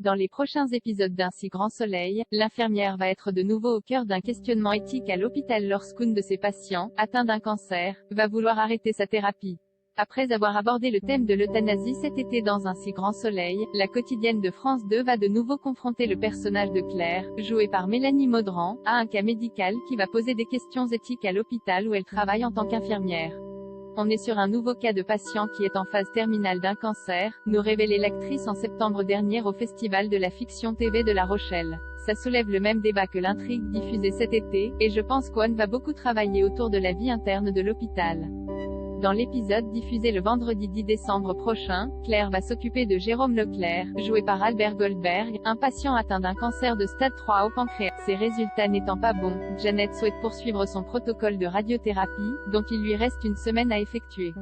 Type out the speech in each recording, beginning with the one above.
Dans les prochains épisodes d'Un si grand soleil, l'infirmière va être de nouveau au cœur d'un questionnement éthique à l'hôpital lorsqu'une de ses patients, atteint d'un cancer, va vouloir arrêter sa thérapie. Après avoir abordé le thème de l'euthanasie cet été dans Un si grand soleil, la quotidienne de France 2 va de nouveau confronter le personnage de Claire, joué par Mélanie Maudran, à un cas médical qui va poser des questions éthiques à l'hôpital où elle travaille en tant qu'infirmière. On est sur un nouveau cas de patient qui est en phase terminale d'un cancer, nous révélait l'actrice en septembre dernier au Festival de la fiction TV de La Rochelle. Ça soulève le même débat que l'intrigue diffusée cet été, et je pense qu'One va beaucoup travailler autour de la vie interne de l'hôpital. Dans l'épisode diffusé le vendredi 10 décembre prochain, Claire va s'occuper de Jérôme Leclerc, joué par Albert Goldberg, un patient atteint d'un cancer de stade 3 au pancréas. Ses résultats n'étant pas bons, Janet souhaite poursuivre son protocole de radiothérapie, dont il lui reste une semaine à effectuer.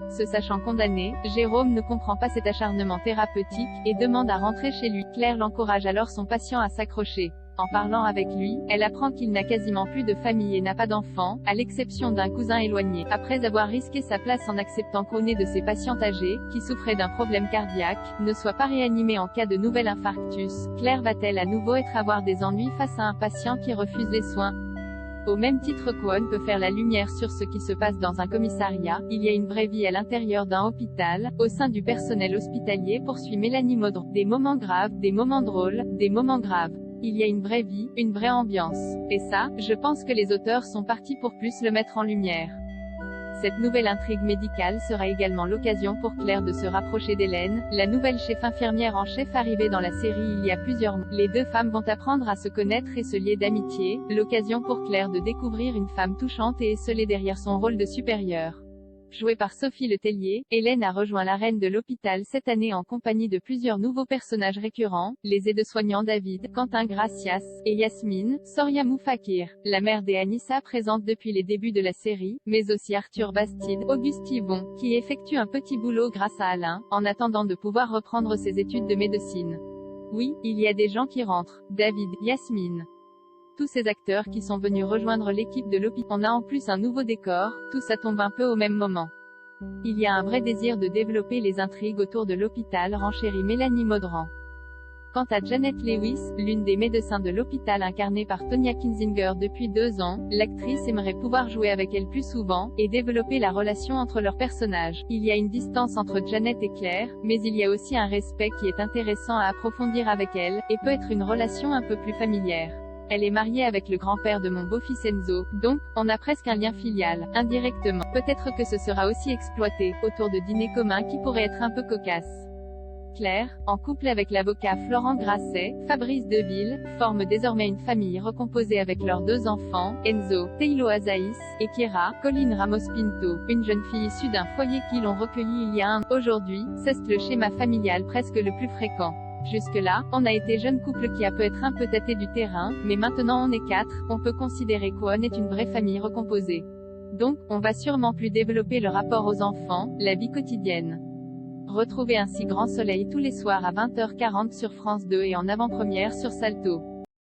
Se sachant condamné, Jérôme ne comprend pas cet acharnement thérapeutique, et demande à rentrer chez lui. Claire l'encourage alors son patient à s'accrocher. En parlant avec lui, elle apprend qu'il n'a quasiment plus de famille et n'a pas d'enfant, à l'exception d'un cousin éloigné. Après avoir risqué sa place en acceptant qu'une de ses patientes âgées, qui souffrait d'un problème cardiaque, ne soit pas réanimée en cas de nouvel infarctus, Claire va-t-elle à nouveau avoir des ennuis face à un patient qui refuse les soins? Au même titre qu'One peut faire la lumière sur ce qui se passe dans un commissariat, il y a une vraie vie à l'intérieur d'un hôpital, au sein du personnel hospitalier, poursuit Mélanie Maudran. Des moments graves, des moments drôles, des moments graves. Il y a une vraie vie, une vraie ambiance. Et ça, je pense que les auteurs sont partis pour plus le mettre en lumière. Cette nouvelle intrigue médicale sera également l'occasion pour Claire de se rapprocher d'Hélène, la nouvelle chef infirmière en chef arrivée dans la série il y a plusieurs mois. Les deux femmes vont apprendre à se connaître et se lier d'amitié, l'occasion pour Claire de découvrir une femme touchante et esselée derrière son rôle de supérieure. Jouée par Sophie Letellier, Hélène a rejoint l'arène de l'hôpital cette année en compagnie de plusieurs nouveaux personnages récurrents, les aides-soignants David, Quentin Gracias, et Yasmine, Soria Moufakir, la mère d'Anissa présente depuis les débuts de la série, mais aussi Arthur Bastide, Auguste Yvon, qui effectue un petit boulot grâce à Alain, en attendant de pouvoir reprendre ses études de médecine. Oui, il y a des gens qui rentrent, David, Yasmine. Tous ces acteurs qui sont venus rejoindre l'équipe de l'hôpital. On a en plus un nouveau décor, tout ça tombe un peu au même moment. Il y a un vrai désir de développer les intrigues autour de l'hôpital, renchérit Mélanie Maudran. Quant à Janet Lewis, l'une des médecins de l'hôpital incarnée par Tonya Kinzinger depuis 2 ans, l'actrice aimerait pouvoir jouer avec elle plus souvent, et développer la relation entre leurs personnages. Il y a une distance entre Janet et Claire, mais il y a aussi un respect qui est intéressant à approfondir avec elle, et peut être une relation un peu plus familière. Elle est mariée avec le grand-père de mon beau-fils Enzo, donc, on a presque un lien filial, indirectement. Peut-être que ce sera aussi exploité, autour de dîners communs qui pourraient être un peu cocasses. Claire, en couple avec l'avocat Florent Grasset, Fabrice Deville, forme désormais une famille recomposée avec leurs 2 enfants, Enzo, Teilo Azaïs, et Kira, Colline Ramos Pinto, une jeune fille issue d'un foyer qui l'ont recueillie il y a un an. Aujourd'hui, c'est le schéma familial presque le plus fréquent. Jusque-là, on a été jeune couple qui a peut être un peu tâté du terrain, mais maintenant on est 4, on peut considérer qu'One est une vraie famille recomposée. Donc, on va sûrement plus développer le rapport aux enfants, la vie quotidienne. Retrouvez Un si grand soleil tous les soirs à 20h40 sur France 2 et en avant-première sur Salto.